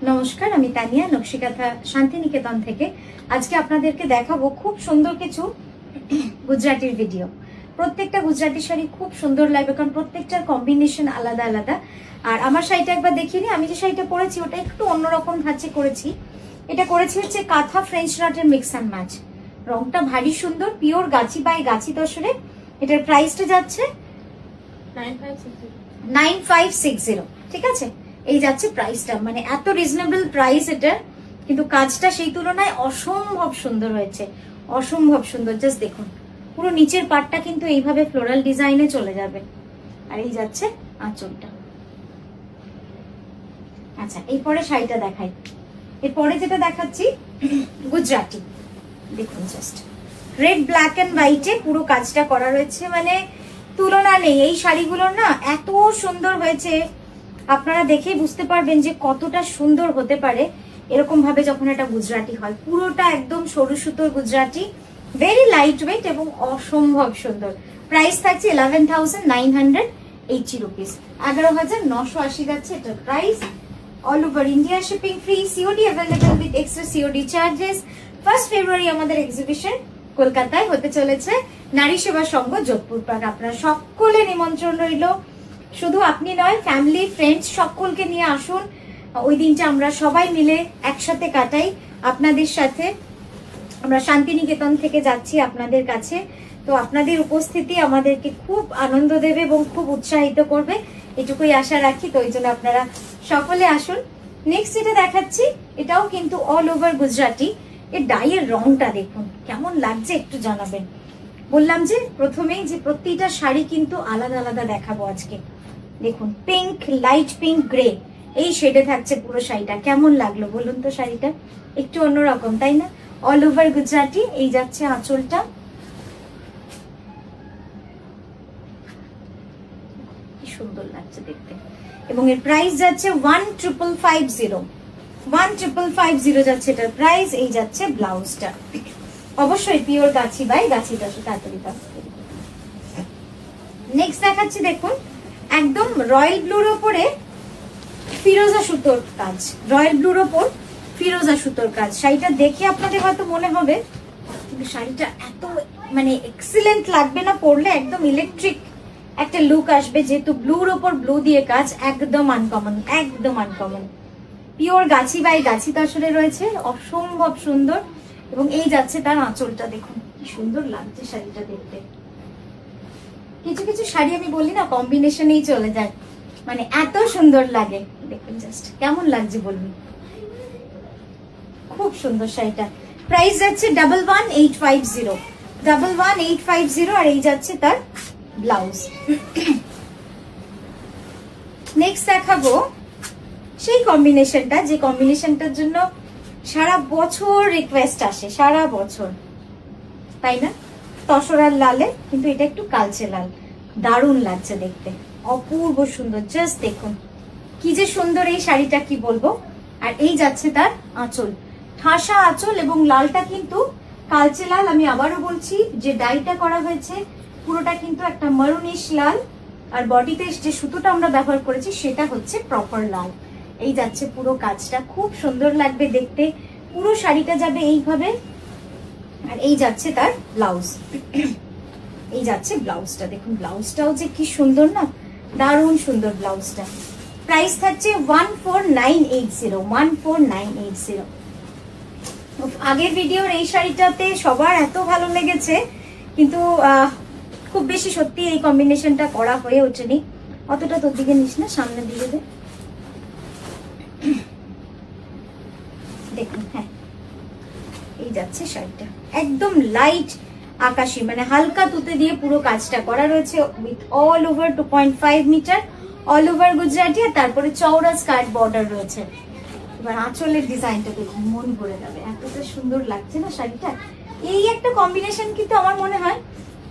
নমস্কার, আমি তানিয়া নকশিকাঁথা শান্তিনিকেতন থেকে। আজকে আপনাদেরকে দেখাবো খুব সুন্দর কিছু গুজরাটির ভিডিও। প্রত্যেকটা গুজরাটি শাড়ি খুব সুন্দর লাগবে, কারণ প্রত্যেকটার কম্বিনেশন আলাদা আলাদা। আর আমার শাড়িটা একবার দেখিনি, আমি যে শাড়িটা পরেছি ওটা একটু অন্যরকম ধাঁচে করেছি। এটা করেছি হচ্ছে কাঁথা ফ্রেঞ্চ নটের মিক্স অ্যান্ড ম্যাচ। রংটা ভারী সুন্দর, পিওর গাছি বাই গাছি তসরে। এটার প্রাইসটা যাচ্ছে 9560। ঠিক আছে, এই যাচ্ছে প্রাইসটা, মানে এত রিজনেবল প্রাইস এটা, কিন্তু কাজটা সেই তুলনায় অসম্ভব সুন্দর হয়েছে, অসম্ভব সুন্দর। জাস্ট দেখুন, পুরো নিচের পাটটা কিন্তু এইভাবে ফ্লোরাল ডিজাইনে চলে যাবে। আর এই যাচ্ছে আঁচলটা। আচ্ছা, এরপরে শাড়িটা দেখাই। এরপরে যেটা দেখাচ্ছি গুজরাটি, দেখুন জাস্ট রেড ব্ল্যাক এন্ড হোয়াইটে পুরো কাজটা করা রয়েছে, মানে তুলনা নেই। এই শাড়িগুলোর না এত সুন্দর হয়েছে, আপনারা দেখেই বুঝতে পারবেন যে কতটা সুন্দর হতে পারে এরকম ভাবে যখন এটা গুজরাটি হয়। পুরোটা একদম সরু সুতোর গুজরাটি, ভেরি লাইট ওয়েট এবং অসম্ভব সুন্দর। প্রাইস থাকছে 11,980 রুপিস, 11,980 যাচ্ছে এটার price. All over India shipping free, COD available with extra COD charges. 1 ফেব্রুয়ারি আমাদের এক্সিবিশন কলকাতায় হতে চলেছে, নারী সেবা সংঘ যোধপুর পার্ক। আপনারা সকলে নিমন্ত্রণ রইল, শুধু আপনি নয়, ফ্যামিলি ফ্রেন্ডস সকলকে নিয়ে আসুন। ওই দিনটা আমরা সবাই মিলে একসাথে কাটাই আপনাদের সাথে। আমরা শান্তিনিকেতন থেকে যাচ্ছি আপনাদের কাছে, তো আপনাদের উপস্থিতি আমাদেরকে খুব আনন্দ দেবে এবং খুব উৎসাহিত করবে, এটুকুই আশা রাখি। তো ওই জন্য আপনারা সকলে আসুন। নেক্সট যেটা দেখাচ্ছি, এটাও কিন্তু অল ওভার গুজরাটি। এর ডাইয়ের রংটা দেখুন কেমন লাগছে, একটু জানাবেন। বললাম যে প্রথমেই যে প্রতিটা শাড়ি কিন্তু আলাদা আলাদা দেখাবো আজকে। দেখুন, পিঙ্ক, লাইট পিঙ্ক, গ্রে, এই শেডে থাকছে পুরো শাড়িটা। কেমন লাগলো বলুন তো? শাড়িটা একটু অন্যরকম, তাই না? All over Gujarati. এই যাচ্ছে আঁচলটা, কি সুন্দর লাগছে দেখতে। এবং এর প্রাইস যাচ্ছে 1,550, 1,550 যাচ্ছে এটার প্রাইস। এই যাচ্ছে ব্লাউজটা, অবশ্যই পিওর গাছি বাই গাছি দশে তাড়াতাড়ি। নেক্সট দেখাচ্ছি, দেখুন একদম রয়্যাল ব্লুর ওপরে ফিরোজা সুতোর কাজ, রয়্যাল ব্লুর ওপর ফিরোজা সুতোর কাজ। শাড়িটা দেখে আপনাদের হয়তো মনে হবে শাড়িটা এত মানে এক্সিলেন্ট লাগবে না পরলে, একদম ইলেকট্রিক একটা লুক আসবে, যেহেতু ব্লুর ওপর ব্লু দিয়ে কাজ। একদম আনকমন, একদম আনকমন। পিওর গাছি বাই গাছি তসরে রয়েছে, অসম্ভব সুন্দর। এবং এই যাচ্ছে তার আঁচলটা, দেখুন কি সুন্দর লাগছে শাড়িটা দেখতে। কিছু কিছু শাড়ি আমি বলি না কম্বিনেশনেই চলে যায়, মানে এত সুন্দর লাগে। দেখুন জাস্ট কেমন লাগছে বলুন, খুব সুন্দর শাড়িটা। প্রাইস যাচ্ছে 11,850, 11,850। আর এই যাচ্ছে তার ব্লাউজ। নেক্সট দেখাবো সেই কম্বিনেশনটা, যে কম্বিনেশনটার জন্য সারা বছর রিকোয়েস্ট আসে, সারা বছর, তাই না? তসরার লালে, কিন্তু এটা একটু কালচে লাল, দারুণ লাগছে দেখতে, অপূর্ব সুন্দর। জাস্ট দেখুন কি যে সুন্দর এই শাড়িটা, কি বলবো। আর এই যাচ্ছে তার আঁচল, ঠাসা আঁচল, এবং লালটা কিন্তু কালচে লাল। আমি আবারও বলছি, যে ডাইটা করা হয়েছে পুরোটা কিন্তু একটা মারুনিশ লাল, আর বডিতে যে সুতোটা আমরা ব্যবহার করেছি সেটা হচ্ছে প্রপার লাল। এই যাচ্ছে পুরো কাজটা, খুব সুন্দর লাগবে দেখতে। পুরো শাড়িটা যাবে এইভাবে। আর এই যাচ্ছে তার ব্লাউজ, এই যাচ্ছে ব্লাউজটা। দেখুন ব্লাউজটাও যে কি সুন্দর না, দারুণ সুন্দর ব্লাউজটা। প্রাইস থাকছে 14,980, 14,980। আগের ভিডিওর এই শাড়িটাতে সবার এত ভালো লেগেছে, কিন্তু খুব বেশি সত্যি এই কম্বিনেশনটা করা হয়ে ওঠেনি। অতটা তোর দিকে নিস না, সামনে দিয়ে দে। দেখুন, হ্যাঁ এই যাচ্ছে শাড়িটা, একদম লাইট আকাশি, মানে হালকা তুতে দিয়ে পুরো কাজটা করা রয়েছে, with all over 2.5 metre all over Gujarati. আর তারপরে চওড়া স্কার্ট বর্ডার রয়েছে। এবার আঁচলের ডিজাইনটা দেখুন, মন ভরে যাবে, এতটা সুন্দর লাগছে না শাড়িটা। এই একটা কম্বিনেশন কিন্তু আমার মনে হয়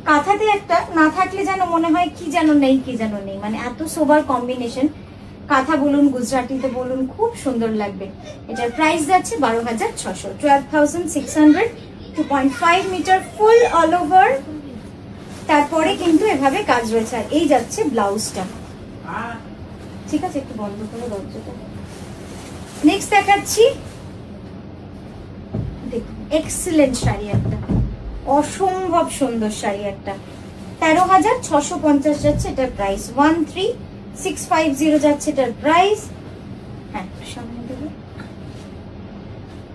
কাঁথাতে একটা না থাকলে যেন মনে হয় কি যেন নেই, কি যেন নেই, মানে এত সোবার কম্বিনেশন। কাঁথা বলুন, গুজরাটিতে বলুন, খুব সুন্দর লাগবে। এটার প্রাইস যাচ্ছে 12,600, 12,600, 2.5 মিটার ফুল অল ওভার। তারপরে কিন্তু এভাবে কাজ রয়েছে। আর এই যাচ্ছে ব্লাউজটা, ঠিক আছে? একটু বন্ধ করে দরজাটা। নেক্সট দেখাচ্ছি, দেখুন এক্সিলেন্ট শাড়ি একটা, অসম্ভব সুন্দর শাড়ি একটা, 13,650 যাচ্ছে এটার প্রাইস, 13,650 যাচ্ছে এটার প্রাইস। হ্যাঁ, সামনে দেবো।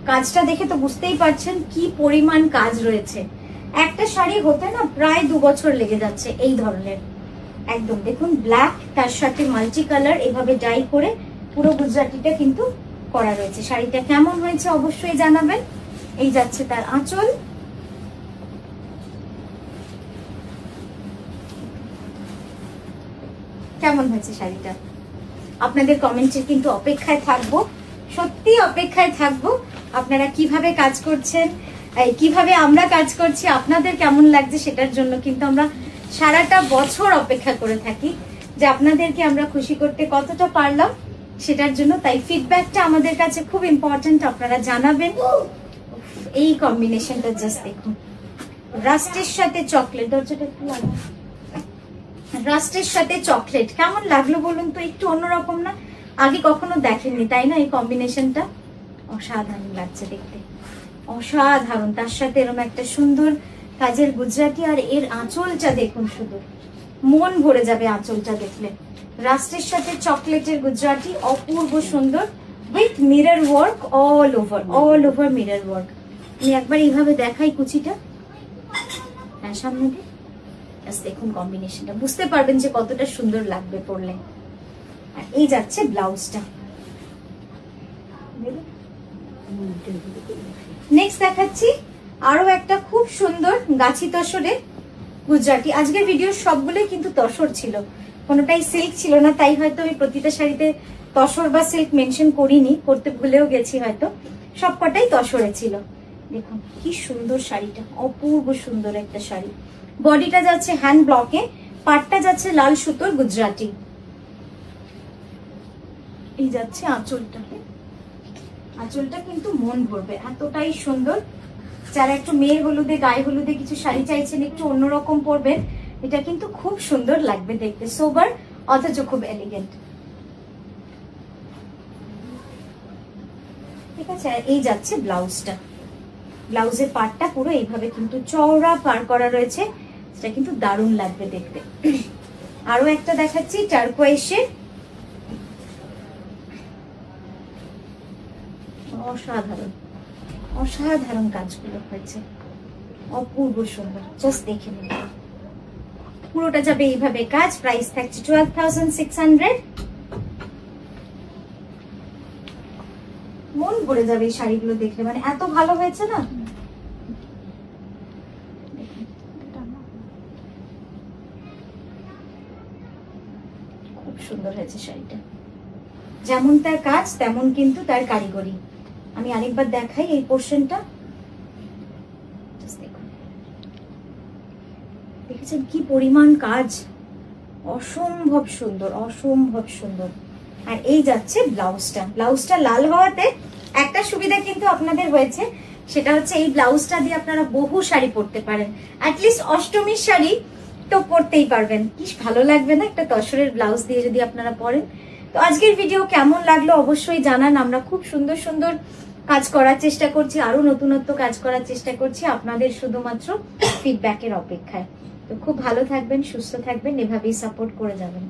কাজটা দেখে তো বুঝতেই পারছেন কি পরিমাণ কাজ রয়েছে। একটা শাড়ি হতে না প্রায় 2 বছর লেগে যাচ্ছে এই ধরনের। একদম দেখুন ব্ল্যাক, তার সাথে মাল্টি কালার এভাবে ডাই করে পুরো গুজরাটিটা কিন্তু করা রয়েছে। শাড়িটা কেমন হয়েছে অবশ্যই জানাবেন। এই যাচ্ছে তার আঁচল, কেমন হয়েছে শাড়িটা আপনাদের কমেন্টের কিন্তু অপেক্ষায় থাকবো, সত্যি অপেক্ষায় থাকবো। আপনারা কিভাবে কাজ করছেন, কিভাবে আমরা কাজ করছি, আপনাদের কেমন লাগছে সেটার জন্য কিন্তু আমরা সারাটা বছর অপেক্ষা করে থাকি যে আপনাদেরকে আমরা খুশি করতে কতটা পারলাম সেটার জন্য। তাই ফিডব্যাকটা আমাদের কাছে খুব ইম্পর্টেন্ট, আপনারা জানাবেন। এই কম্বিনেশনটা জাস্ট দেখুন, রাস্টের সাথে চকলেট, দরজাটা একটু লাগা, রাস্টের সাথে চকলেট কেমন লাগলো বলুন তো? একটু অন্যরকম না? আগে কখনো দেখেননি তাই না? এই কম্বিনেশনটা অসাধারণ লাগছে দেখতে, অসাধারণ। তার সাথে এরকম একটা সুন্দর কাজের গুজরাটি, আর এর আঁচলটা দেখুন, শুধু মন ভরে যাবে আঁচলটা দেখলে। রাস্টের সাথে চকলেটের গুজরাটি, অপূর্ব সুন্দর, with mirror work all over mirror work. আমি একবার এইভাবে দেখাই কুচিটা, হ্যাঁ সামনে দিয়ে দেখুন কম্বিনেশনটা, বুঝতে পারবেন যে কতটা সুন্দর লাগবে পরলে। আর এই যাচ্ছে ব্লাউজটা। নেক্সট দেখাচ্ছি আরো একটা খুব সুন্দর গাছি তসরে গুজরাটি। আজকের ভিডিও সবগুলোই কিন্তু তসর ছিল, কোনোটাই সিল্ক ছিল না, তাই হয়তো আমি প্রতিটা শাড়িতে তসর বা সিল্ক মেনশন করিনি, করতে ভুলেও গেছি হয়তো। সবকটাই তসরে ছিল। দেখুন কি সুন্দর শাড়িটা, অপূর্ব সুন্দর একটা শাড়ি। বডিটা যাচ্ছে হ্যান্ড ব্লকে, পাটটা যাচ্ছে লাল সুতোর গুজরাটি। এই যাচ্ছে আঁচলটা, আঁচলটা কিন্তু মন ভরবে, এতটাই সুন্দর। যারা একটু মেয়ের হলুদে, গায়ে হলুদে কিছু শাড়ি চাইছেন একটু অন্যরকম পরবেন, এটা কিন্তু খুব সুন্দর লাগবে দেখতে, সোবার অথচ খুব এলিগেন্ট। ঠিক আছে, এই যাচ্ছে ব্লাউজটা। ব্লাউজের পাড়টা পুরো এইভাবে কিন্তু চওড়া পার করা রয়েছে, সেটা কিন্তু দারুণ লাগবে দেখতে। আরো একটা দেখাচ্ছি টার্কোয়েশে, অসাধারণ অসাধারণ কাজগুলো হয়েছে, অপূর্ব সুন্দর। জাস্ট দেখে নিন, পুরোটা যাবে এইভাবে কাজ। প্রাইস থাকছে 12,600। মন ভরে যাবে এই শাড়িগুলো দেখলে, মানে এত ভালো হয়েছে না। খুব সুন্দর হয়েছে শাড়িটা, যেমন তার কাজ তেমন কিন্তু তার কারিগরি। আমি আরেকবার দেখাই এই পোর্শনটা, দেখেছেন কি পরিমাণ কাজ, অসম্ভব সুন্দর অসম্ভব সুন্দর। আর এই যাচ্ছে ব্লাউজটা। ব্লাউজটা লাল হওয়াতে একটা সুবিধা কিন্তু আপনাদের হয়েছে, সেটা হচ্ছে এই ব্লাউজটা দিয়ে আপনারা বহু শাড়ি পরতে পারেন, অ্যাটলিস্ট অষ্টমীর শাড়ি তো পরতেই পারবেন। কি ভালো লাগবে না একটা তসরের ব্লাউজ দিয়ে যদি আপনারা পরেন। তো আজকের ভিডিও কেমন লাগলো অবশ্যই জানান। আমরা খুব সুন্দর সুন্দর কাজ করার চেষ্টা করছি, আরো নতুনত্ব কাজ করার চেষ্টা করছি, আপনাদের শুধুমাত্র ফিডব্যাকের অপেক্ষায়। তো খুব ভালো থাকবেন, সুস্থ থাকবেন, এভাবেই সাপোর্ট করে যাবেন।